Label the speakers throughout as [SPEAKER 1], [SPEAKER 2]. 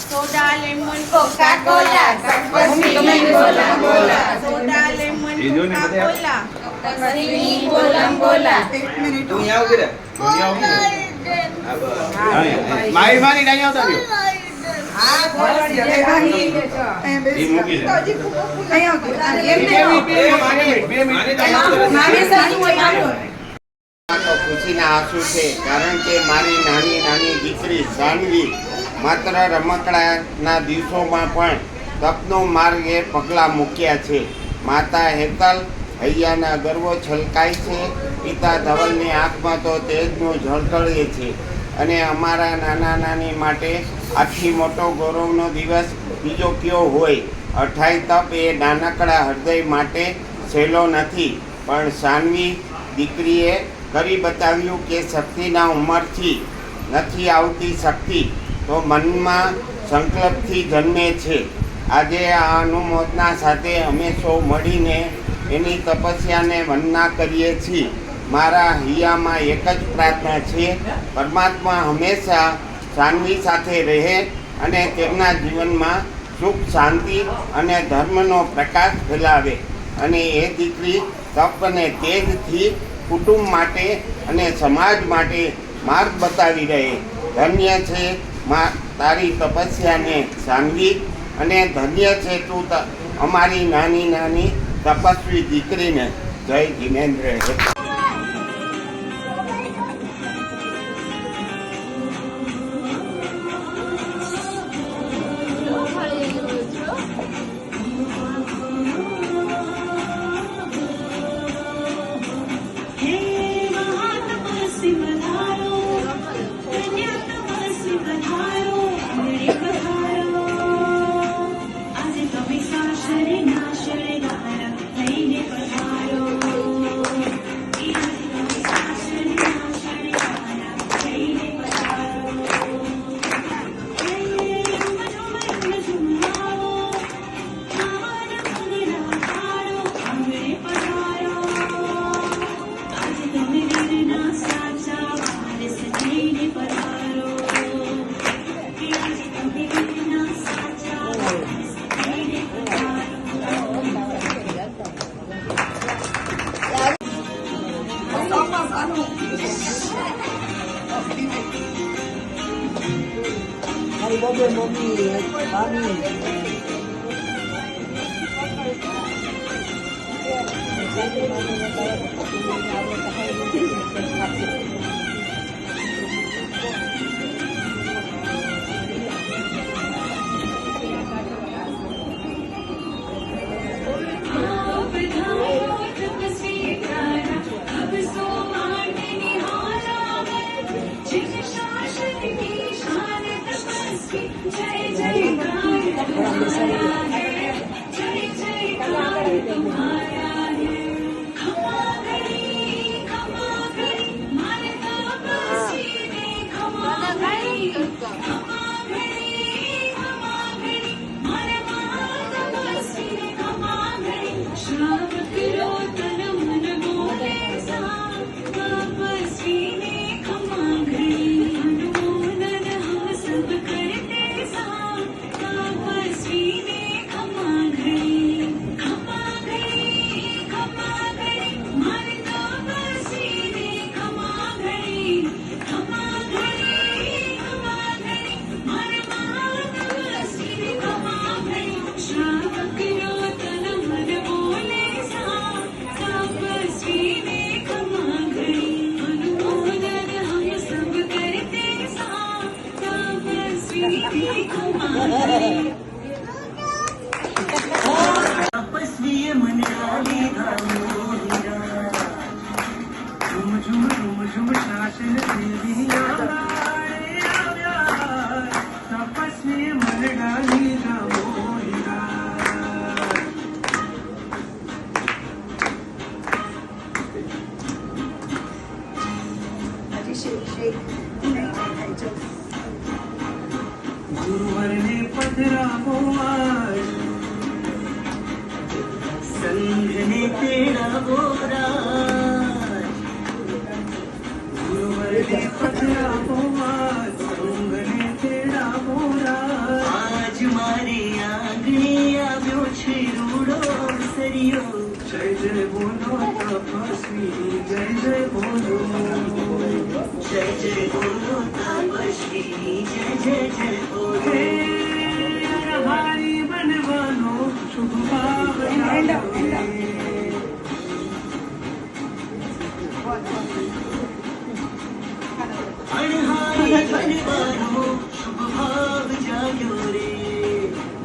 [SPEAKER 1] Soda lemon Coca Cola तपस्वी बोला बोला सोडा लेमन कोका कोला तपस्वी बोला बोला
[SPEAKER 2] તું અહીંયા આવ કે મારી મારી ડાઈ આવતા રહ્યો
[SPEAKER 1] હા બોલ એ મૂકી દે
[SPEAKER 2] ખુશીના આંસુ છે, કારણ કે મારી નાની નાની દીકરી સાનવી માત્ર રમકડાના દિવસોમાં પણ તપનો માર્ગે પગલાં મૂક્યા છે. માતા હેતલ હૈયાના ગર્વો છલકાય છે, પિતા ધવલની આંખમાં તો તેજનું ઝળકળે છે. અને અમારા નાના નાની માટે આથી મોટો ગૌરવનો દિવસ બીજો કયો હોય. 28 તપ એ નાનકડા હૃદય માટે સહેલો નથી, પણ સાનવી દીકરીએ કરી બતાવ્યું કે શક્તિના ઉંમરથી નથી આવતી શક્તિ, તો મનમાં સંકલ્પથી જન્મે છે. આજે આ અનુમોદના સાથે અમે સૌ મળીને એની તપસ્યાને વંદના કરીએ છીએ. મારા હૈયામાં એક જ પ્રાર્થના છે, પરમાત્મા હંમેશા સાનવી સાથે રહે અને તેમના જીવનમાં સુખ શાંતિ અને ધર્મનો પ્રકાશ ફેલાવે, અને એ દીકરી તપ અને તેજથી કુટુંબ માટે અને સમાજ માટે માર્ગ બતાવી રહે. ધન્ય છે તારી તપસ્યાને સાનવી, અને ધન્ય છે તું અમારી નાની નાની તપસ્વી દીકરીને. જય જીનેન્દ્ર.
[SPEAKER 3] झुम झुम झुम झुम ગુરુવરને પધરાવો આજ, સંઘને તેડાવો રાજ. ગુરુવરને પધરાવો આજ, સંઘને તેડાવો રાજ. આજ મારે આંગણે આવ્યો છે રૂડો સરિયો. જય જય બોલો તપસ્વી, જય જય બોલો, જય જય બોલો તપસ્વી, જય જય જય બોલો. હે હારી બનવાનો શુભ ભાવ જાગ્યો રે. અણહારી બનવાનો શુભ ભાવ જાગ્યો રે.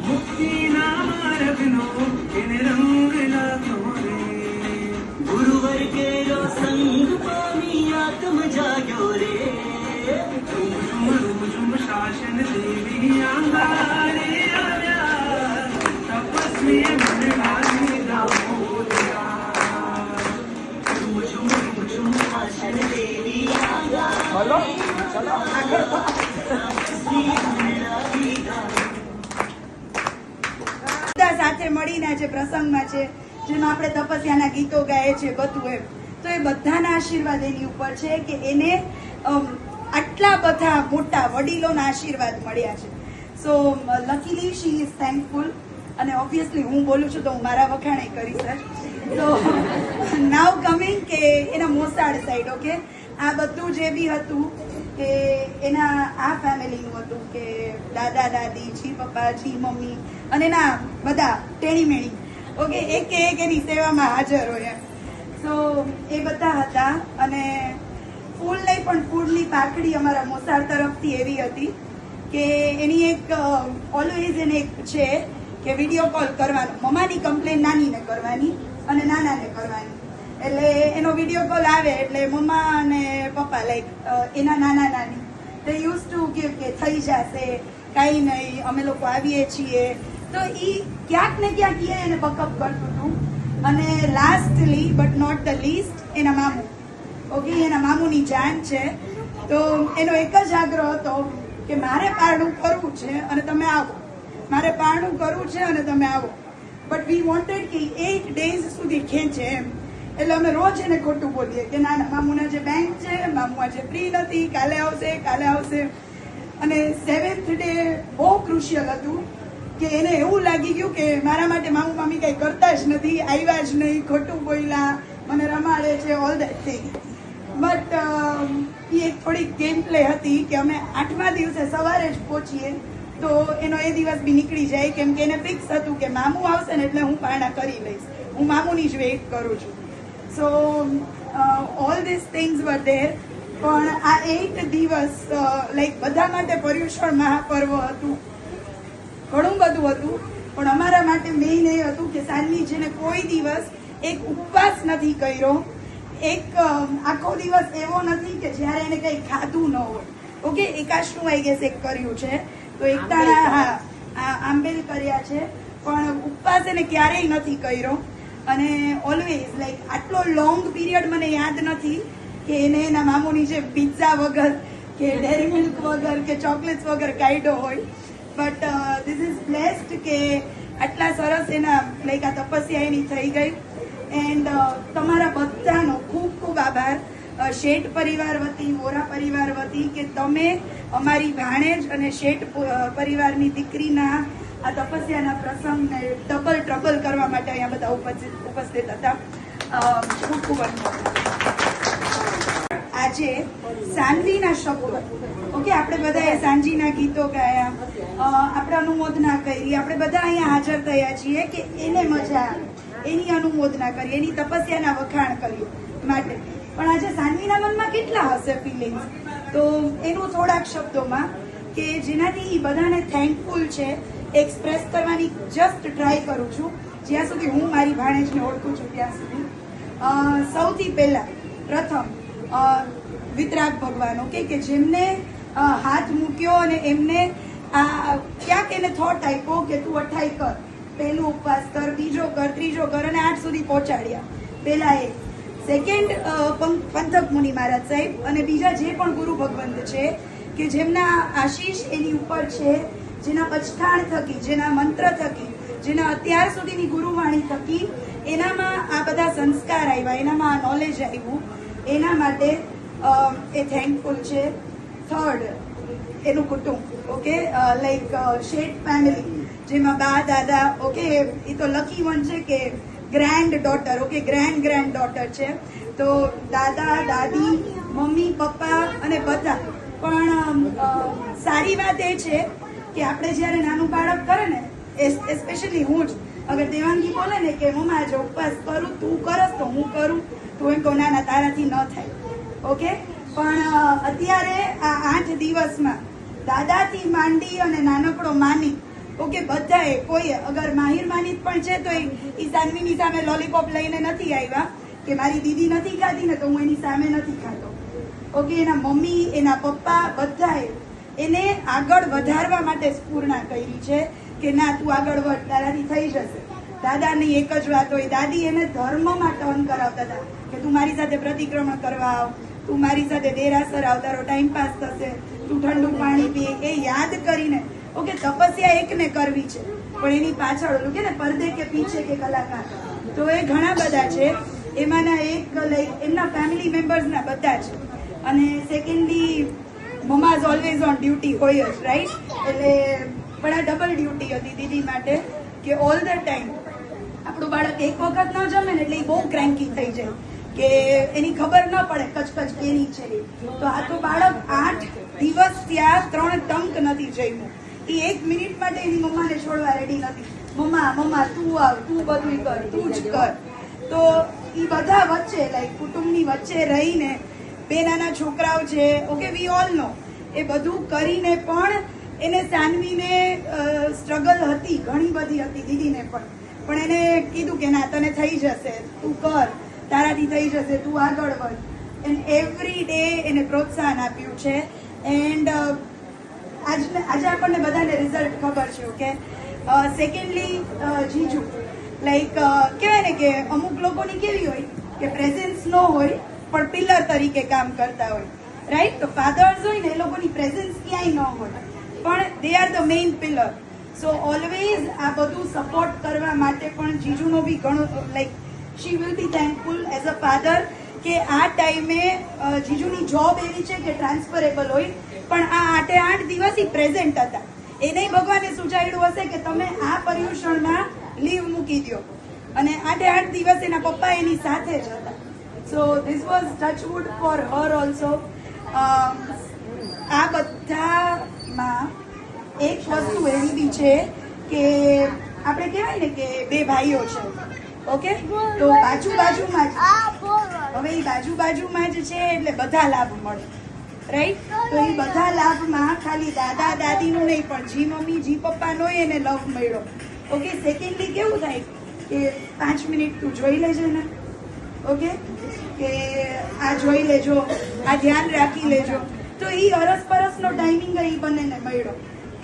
[SPEAKER 3] મુક્તિના માર્ગનો એને રંગ લાગ્યો રે. ગુરુવર કેરો સંગ પામી આત્મ જાગ્યો રે. ઝુમ ઝુમ રૂમ ઝુમ શાસન દેવી આંગારે આવ્યા. તપસ્વી મનવાની દામોદરા. ઝુમ ઝુમ રૂમ ઝુમ શાસન દેવી આંગારે. તપસ્વી મનવાની
[SPEAKER 1] બધા સાથે મળીને આજે પ્રસંગમાં છે, જેમાં આપણે તપસ્યાના ગીતો ગાઈએ છીએ બધું એમ, તો એ બધાના આશીર્વાદ એની ઉપર છે કે એને આટલા બધા મોટા વડીલોના આશીર્વાદ મળ્યા છે. સો લકીલી શી ઇઝ થેન્કફુલ. અને ઓબ્વિયસલી હું બોલું છું તો હું મારા વખાણે કરીશ જ. તો નાવ કમિંગ કે એના મોસાળ સાઈડ, ઓકે, આ બધું જે બી હતું કે એના આ ફેમિલીનું હતું કે દાદા દાદી, જી પપ્પા, જી મમ્મી અને એના બધા ટેણીમેણી, ઓકે, એક એની સેવામાં હાજર હોય. સો એ બધા હતા. અને ફૂલ નહીં પણ ફૂલની પાકડી અમારા મોસાળ તરફથી એવી હતી કે એની એક ઓલવેઝ એને એક છે કે વિડીયો કોલ કરવાનો, મમ્માની કમ્પ્લેન નાનીને કરવાની અને નાનાને કરવાની. એટલે એનો વિડીયો કોલ આવે એટલે મમ્મા અને પપ્પા લાઈક એના નાના નાની તે યુઝ ટુ ગીવ કે થઈ જશે, કાંઈ નહીં, અમે લોકો આવીએ છીએ. તો એ ક્યાંક ને ક્યાંક એને બકઅપ કરતું હતું. અને lastly but not the least એના મામું, ઓકે, એના મામુની જાન છે. તો એનો એક જ આગ્રહ હતો કે મારે પારણું કરવું છે અને તમે આવો, મારે પારણું કરવું છે અને તમે આવો. બટ વી વોન્ટેડ કે 8 days સુધી ખેંચે એમ. એટલે અમે રોજ એને ખોટું બોલીએ કે ના ના, મામુના જે બેંક છે, મામુ આજે ફ્રી નથી, કાલે આવશે, કાલે આવશે. અને 7th day બહુ ક્રુશિયલ હતું કે એને એવું લાગી ગયું કે મારા માટે મામુ મામી કંઈ કરતા જ નથી, આવ્યા જ નહીં, ખોટું બોલ્યા, મને રમાડે છે, ઓલ દેટ થિંગ. બટ એ એક થોડીક ગેમ પ્લે હતી કે અમે 8મા દિવસે સવારે જ પહોંચીએ તો એનો એ દિવસ બી નીકળી જાય, કેમ કે એને ફિક્સ હતું કે મામુ આવશે ને એટલે હું પારણા કરી લઈશ, હું મામુની જ વેઇટ કરું છું. So all this things were there. પણ આ 8 દિવસ લાઈક બધા માટે પર્યુષણ મહાપર્વ હતું, ઘણું બધું હતું. પણ અમારા માટે મેઇન એ હતું કે સાન્વી જેને કોઈ દિવસ એક ઉપવાસ નથી કર્યો, એક આખો દિવસ એવો નથી કે જ્યારે એને કંઈ ખાધું ન હોય, ઓકે. એકાશનું આઈ ગેસ એક કર્યું છે, તો એકટાણા હા આંબેલ કર્યા છે, પણ ઉપવાસ એને ક્યારેય નથી કર્યો. અને ઓલવેઝ લાઈક આટલો લોંગ પીરિયડ મને યાદ નથી કે એને એના મામુની જે પિઝા વગર કે ડેરી મિલ્ક વગર કે ચોકલેટ્સ વગર કાઢ્યો હોય. બટ ધીસ ઇઝ બ્લેસ્ડ કે આટલા સરસ એના લાઈક આ તપસ્યા એની થઈ ગઈ. એન્ડ તમારા બધાનો ખૂબ ખૂબ આભાર શેઠ પરિવાર વતી, વોરા પરિવાર વતી, કે તમે અમારી ભાણેજ અને શેઠ પરિવારની દીકરીના આ તપસ્યાના પ્રસંગને ડબલ ટ્રબલ કરવા માટે અહીંયા બધા ઉપસ્થિત હતા. ખૂબ ખૂબ આજે સાંજલીના શબ્દો, ઓકે, આપણે બધાએ સાંજીના ગીતો ગાયા, આપણે અનુમોદના કરી, આપણે બધા અહીંયા હાજર થયા છીએ કે એને મજા આવે, એની અનુમોદના કરી, એની તપસ્યાના વખાણ કરીએ માટે. પણ આજે સાન્વીના મનમાં કેટલા હશે ફિલિંગ્સ, તો એનું થોડાક શબ્દોમાં કે જેનાથી એ બધાને થેન્કફુલ છે એક્સપ્રેસ કરવાની જસ્ટ ટ્રાય કરું છું, જ્યાં સુધી હું મારી ભાણેજને ઓળખું છું ત્યાં સુધી. સૌથી પહેલા પ્રથમ વિતરાગ ભગવાન, ઓકે, કે જેમને હાથ મૂક્યો અને એમને ક્યાંક એને થોટ આપ્યો કે તું 28 કર, પહેલું ઉપવાસ કર, બીજો કર, ત્રીજો કર, અને 8 સુધી પહોંચાડ્યા. પહેલા એ. સેકન્ડ પંથક મુનિ મહારાજ સાહેબ અને બીજા જે પણ ગુરુ ભગવંત છે કે જેમના આશીષ એની ઉપર છે જેના પછતાણ થકી, જેના મંત્ર થકી, જેના અત્યાર સુધીની ગુરુવાણી થકી એનામાં આ બધા સંસ્કાર આવ્યા, એનામાં આ નોલેજ આવ્યું, એના માટે એ થેન્કફુલ છે. થર્ડ, એનું કુટુંબ, ઓકે, લાઈક શેઠ ફેમિલી, જેમાં બા દાદા, ઓકે, એ તો લકી વન છે કે granddaughter, okay, granddaughter છે. તો દાદા દાદી, મમ્મી પપ્પા અને બધા. પણ સારી વાત એ છે કે આપણે જ્યારે નાનું બાળક કરે ને, એસ્પેશિયલી હું જ, અગર દેવાંગી બોલે ને કે મમ્મા જો ઉપવાસ કરું, તું કરસ તો હું કરું, તો એમ કહું ના ના તારાથી ન થાય, ઓકે. પણ અત્યારે આ 8 દિવસમાં દાદાથી માંડી અને નાનકડો માની, ઓકે, બધાએ કોઈએ, અગર માહિર માની પણ છે તો એ સાનવીની સામે લોલીપોપ લઈને નથી આવ્યા કે મારી દીદી નથી ખાતી ને તો હું એની સામે નથી ખાતો, ઓકે. એના મમ્મી, એના પપ્પા બધાએ એને આગળ વધારવા માટે સ્ફૂર્ણા કરી છે કે ના તું આગળ વધ, તારાથી થઈ જશે. દાદાની એક જ વાત હોય, દાદી એને ધર્મમાં ટર્ન કરાવતા હતા કે તું મારી સાથે પ્રતિક્રમણ કરવા આવ, તું મારી સાથે દેરાસર આવ, તારો ટાઈમ પાસ થશે, તું ઠંડુ પાણી પી. એ યાદ કરીને, ઓકે, તપસ્યા એકને કરવી છે પણ એની પાછળ ઓલું કે ને પડદે કે પીછે કે કલાકાર, તો એ ઘણા બધા છે. એમાંના એક લાઈક એમના ફેમિલી મેમ્બર્સના બધા છે. અને secondly mamma always on duty હોય જ, રાઈટ? એટલે પણ આ ડબલ ડ્યુટી હતી દીદી માટે કે ઓલ ધ ટાઈમ આપણું બાળક એક વખત ન જમે ને એટલે એ બહુ ક્રેન્કી થઈ જાય કે એની ખબર ન પડે કચકચ કેની છે. તો આ તો બાળક 8 દિવસ ત્યાં 3 ટંક નથી જમ્યું. એ 1 મિનિટ માટે એની મમ્માને છોડવા રેડી નથી. મમ્મા તું આવ, તું બધું કર, તું જ કર. તો એ બધા વચ્ચે લાઈક કુટુંબની વચ્ચે રહીને, 2 નાના છોકરાઓ છે, ઓકે, વી ઓલ નો, એ બધું કરીને પણ એને સાનવીને સ્ટ્રગલ હતી, ઘણી બધી હતી દીદીને પણ એને કીધું કે ના તને થઈ જશે, તું કર, તારાથી થઈ જશે, તું આગળ વધ. એન્ડ એવરી ડે એને પ્રોત્સાહન આપ્યું છે. એન્ડ આજે આપણને બધાને રિઝલ્ટ ખબર છે, ઓકે. સેકન્ડલી જીજુ, લાઈક કહેવાય ને કે અમુક લોકોની કેવી હોય કે પ્રેઝન્સ ન હોય પણ પિલર તરીકે કામ કરતા હોય, રાઈટ? તો ફાધર્સ હોય ને એ લોકોની પ્રેઝન્સ ક્યાંય ન હોય પણ they are the main pillar. So always આ બધું સપોર્ટ કરવા માટે પણ જીજુનો બી ઘણો like she will be thankful as a father કે આ ટાઈમે જીજુની જોબ એવી છે કે ટ્રાન્સફરેબલ હોય પણ આ 8 દિવસ ઈ પ્રેઝન્ટ હતા. એને ભગવાને સૂચાડ્યું હશે કે તમે આ પર્યુષણમાં લીવ મૂકી દો અને 8 દિવસ એના પપ્પા એની સાથે જ હતા. So this was touchwood for her also. આ બધામાં એક વસ્તુ એવી બી છે કે આપણે કહેવાય ને કે 2 ભાઈઓ છે, ઓકે, તો બાજુમાં જ, હવે એ બાજુમાં જ છે એટલે બધા લાભ મળે, રાઈટ? તો એ બધા લાભમાં ખાલી દાદા દાદીનું નહીં પણ જી મમ્મી જી પપ્પાનો એને લવ મળ્યો, ઓકે. સેકન્ડલી કેવું થાય કે 5 મિનિટ તું જોઈ લેજે ને, ઓકે, કે આ જોઈ લેજો, આ ધ્યાન રાખી લેજો. તો એ અરસપરસનો ટાઈમિંગ એ બંનેને મળ્યો.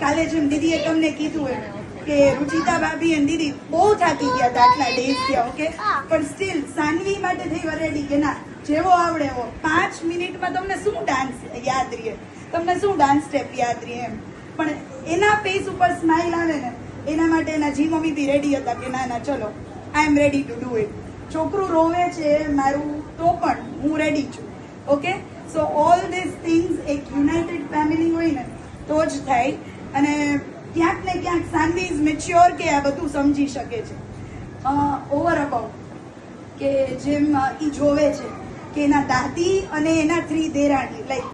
[SPEAKER 1] કાલે જેમ દીદીએ તમને કીધું એમ કે રુચિતા ભાભી અને દીદી બહુ થાકી ગયા હતા આટલા ડેઝ થયા, ઓકે, પણ સ્ટીલ સાનવી માટે થઈ રેડી કે ના જેવો આવડે એવો 5 મિનિટમાં તમને શું ડાન્સ યાદ રહે, તમને શું ડાન્સ સ્ટેપ યાદ રહે એમ. પણ એના ફેસ ઉપર સ્માઇલ આવે ને એના માટે એના જી મમ્મી બી રેડી હતા કે ના ના ચલો આઈ એમ રેડી ટુ ડુ ઇટ. છોકરું રોવે છે મારું તો પણ હું રેડી છું, okay. So all this things એક યુનાઇટેડ ફેમિલી હોય ને તો જ થાય. અને ક્યાંક ને ક્યાંક સાનવી ઇઝ મેચ્યોર કે આ બધું સમજી શકે છે. ઓવર અબાઉટ કે જેમ ઈ જોવે છે કે એના દાદી અને એના 3 દેરાણી લાઈક